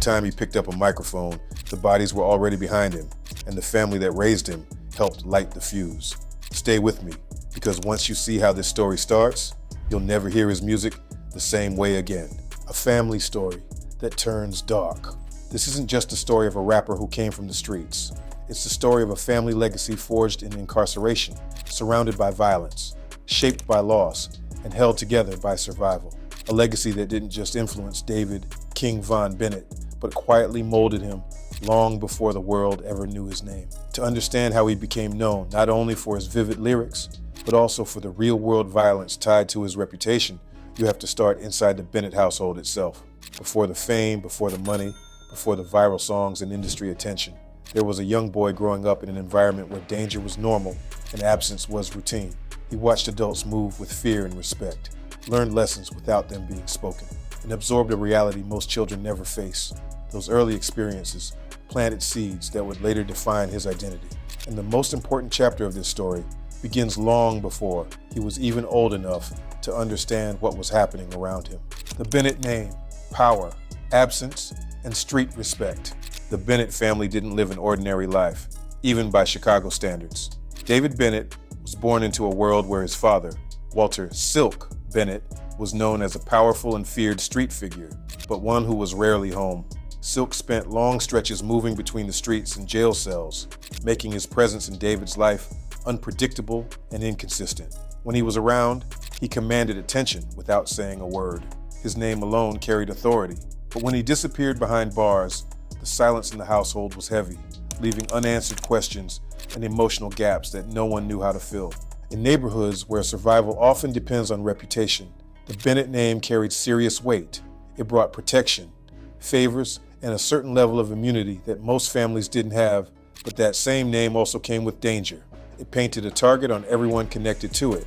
time he picked up a microphone, the bodies were already behind him, and the family that raised him helped light the fuse. Stay with me, because once you see how this story starts, you'll never hear his music the same way again. A family story that turns dark. This isn't just the story of a rapper who came from the streets. It's the story of a family legacy forged in incarceration, surrounded by violence, shaped by loss, and held together by survival. A legacy that didn't just influence David King Von Bennett, but quietly molded him long before the world ever knew his name. To understand how he became known, not only for his vivid lyrics, but also for the real-world violence tied to his reputation, you have to start inside the Bennett household itself. Before the fame, before the money, before the viral songs and industry attention, there was a young boy growing up in an environment where danger was normal and absence was routine. He watched adults move with fear and respect, learned lessons without them being spoken, and absorbed a reality most children never face. Those early experiences planted seeds that would later define his identity. And the most important chapter of this story begins long before he was even old enough to understand what was happening around him. The Bennett name, power, absence, and street respect. The Bennett family didn't live an ordinary life, even by Chicago standards. David Bennett was born into a world where his father, Walter "Silk" Bennett, was known as a powerful and feared street figure, but one who was rarely home. Silk spent long stretches moving between the streets and jail cells, making his presence in David's life unpredictable and inconsistent. When he was around, he commanded attention without saying a word. His name alone carried authority, but when he disappeared behind bars, the silence in the household was heavy, leaving unanswered questions and emotional gaps that no one knew how to fill. In neighborhoods where survival often depends on reputation, the Bennett name carried serious weight. It brought protection, favors, and a certain level of immunity that most families didn't have, but that same name also came with danger. It painted a target on everyone connected to it,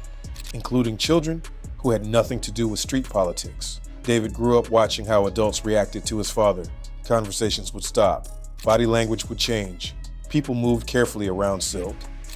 including children who had nothing to do with street politics. David grew up watching how adults reacted to his father. Conversations would stop, body language would change, people moved carefully around Silk,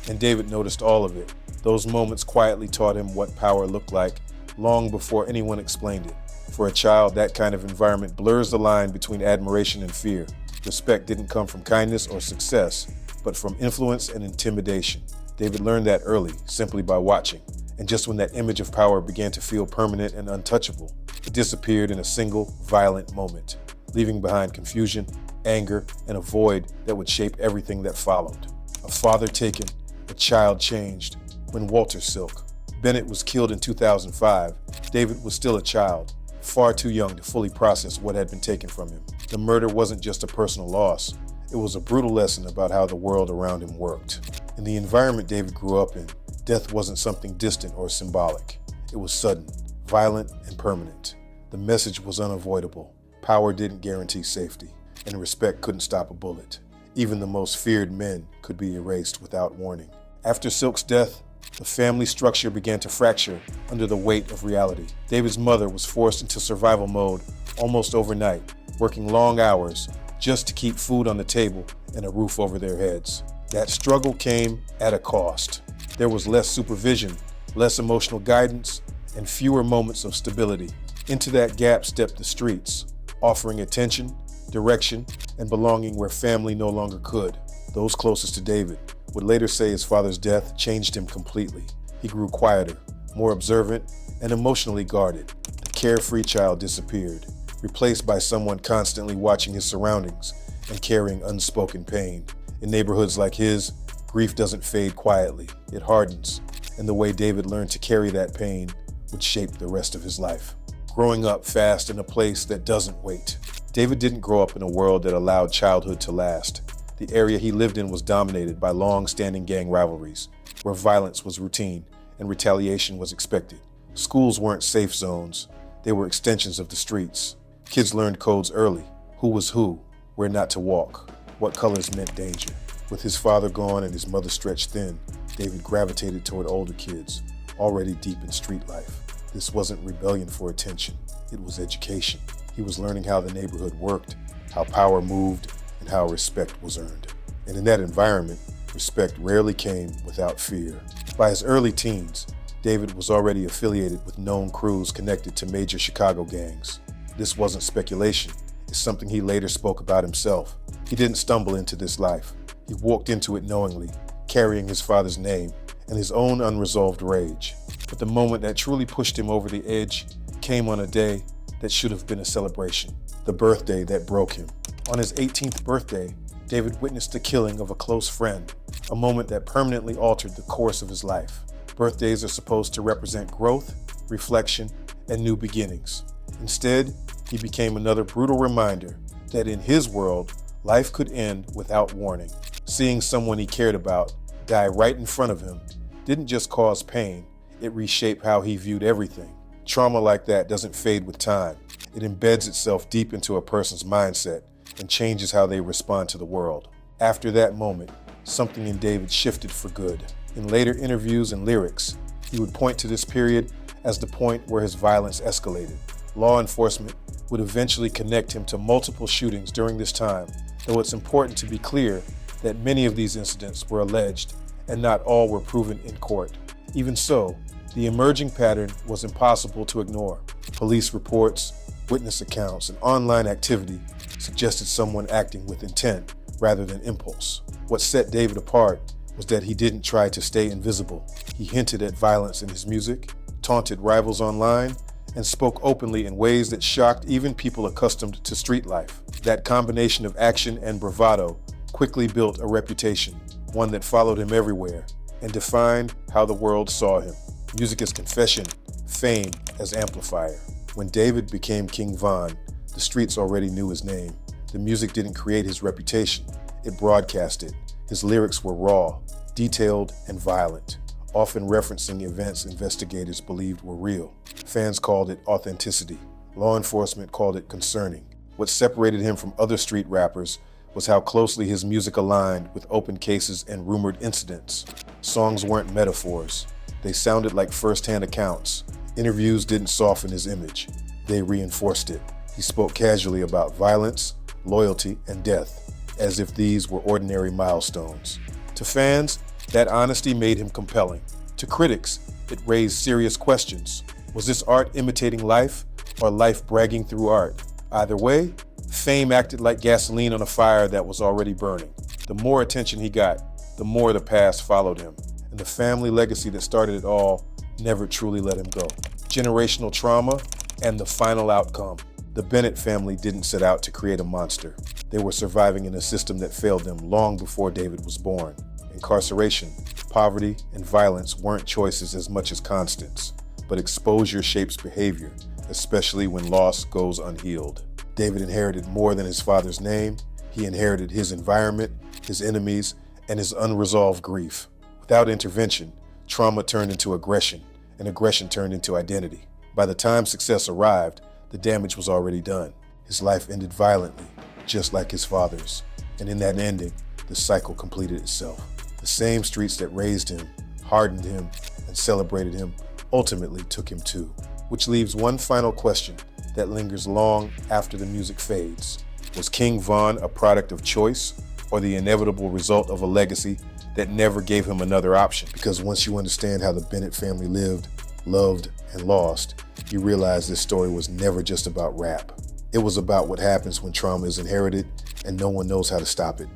and David noticed all of it. Those moments quietly taught him what power looked like long before anyone explained it. For a child, that kind of environment blurs the line between admiration and fear. Respect didn't come from kindness or success, but from influence and intimidation. David learned that early, simply by watching. And just when that image of power began to feel permanent and untouchable, it disappeared in a single, violent moment, leaving behind confusion, anger, and a void that would shape everything that followed. A father taken, a child changed. When Walter "Silk" Bennett was killed in 2005, David was still a child, far too young to fully process what had been taken from him. The murder wasn't just a personal loss, it was a brutal lesson about how the world around him worked. In the environment David grew up in, death wasn't something distant or symbolic. It was sudden, violent, and permanent. The message was unavoidable. Power didn't guarantee safety, and respect couldn't stop a bullet. Even the most feared men could be erased without warning. After Silk's death, the family structure began to fracture under the weight of reality. David's mother was forced into survival mode almost overnight, working long hours just to keep food on the table and a roof over their heads. That struggle came at a cost. There was less supervision, less emotional guidance, and fewer moments of stability. Into that gap stepped the streets, offering attention, direction, and belonging where family no longer could. Those closest to David would later say his father's death changed him completely. He grew quieter, more observant, and emotionally guarded. The carefree child disappeared, replaced by someone constantly watching his surroundings and carrying unspoken pain. In neighborhoods like his, grief doesn't fade quietly, it hardens, and the way David learned to carry that pain would shape the rest of his life. Growing up fast in a place that doesn't wait. David didn't grow up in a world that allowed childhood to last. The area he lived in was dominated by long-standing gang rivalries, where violence was routine and retaliation was expected. Schools weren't safe zones, they were extensions of the streets. Kids learned codes early: who was who, where not to walk, what colors meant danger. With his father gone and his mother stretched thin, David gravitated toward older kids, already deep in street life. This wasn't rebellion for attention, it was education. He was learning how the neighborhood worked, how power moved, and how respect was earned. And in that environment, respect rarely came without fear. By his early teens, David was already affiliated with known crews connected to major Chicago gangs. This wasn't speculation, is something he later spoke about himself. He didn't stumble into this life. He walked into it knowingly, carrying his father's name and his own unresolved rage. But the moment that truly pushed him over the edge came on a day that should have been a celebration, the birthday that broke him. On his 18th birthday, David witnessed the killing of a close friend, a moment that permanently altered the course of his life. Birthdays are supposed to represent growth, reflection, and new beginnings. Instead, he became another brutal reminder that in his world, life could end without warning. Seeing someone he cared about die right in front of him didn't just cause pain, it reshaped how he viewed everything. Trauma like that doesn't fade with time. It embeds itself deep into a person's mindset and changes how they respond to the world. After that moment, something in David shifted for good. In later interviews and lyrics, he would point to this period as the point where his violence escalated. Law enforcement would eventually connect him to multiple shootings during this time, though it's important to be clear that many of these incidents were alleged and not all were proven in court. Even so, the emerging pattern was impossible to ignore. Police reports, witness accounts, and online activity suggested someone acting with intent rather than impulse. What set David apart was that he didn't try to stay invisible. He hinted at violence in his music, taunted rivals online, and spoke openly in ways that shocked even people accustomed to street life. That combination of action and bravado quickly built a reputation, one that followed him everywhere and defined how the world saw him. Music as confession, fame as amplifier. When David became King Von, the streets already knew his name. The music didn't create his reputation, it broadcast it. His lyrics were raw, detailed, and violent, often referencing events investigators believed were real. Fans called it authenticity. Law enforcement called it concerning. What separated him from other street rappers was how closely his music aligned with open cases and rumored incidents. Songs weren't metaphors. They sounded like first-hand accounts. Interviews didn't soften his image. They reinforced it. He spoke casually about violence, loyalty, and death, as if these were ordinary milestones. To fans, that honesty made him compelling. To critics, it raised serious questions. Was this art imitating life, or life bragging through art? Either way, fame acted like gasoline on a fire that was already burning. The more attention he got, the more the past followed him. And the family legacy that started it all never truly let him go. Generational trauma and the final outcome. The Bennett family didn't set out to create a monster. They were surviving in a system that failed them long before David was born. Incarceration, poverty, and violence weren't choices as much as constants, but exposure shapes behavior, especially when loss goes unhealed. David inherited more than his father's name. He inherited his environment, his enemies, and his unresolved grief. Without intervention, trauma turned into aggression, and aggression turned into identity. By the time success arrived, the damage was already done. His life ended violently, just like his father's. And in that ending, the cycle completed itself. The same streets that raised him, hardened him, and celebrated him ultimately took him too. Which leaves one final question that lingers long after the music fades. Was King Von a product of choice, or the inevitable result of a legacy that never gave him another option? Because once you understand how the Bennett family lived, loved, and lost, you realize this story was never just about rap. It was about what happens when trauma is inherited and no one knows how to stop it.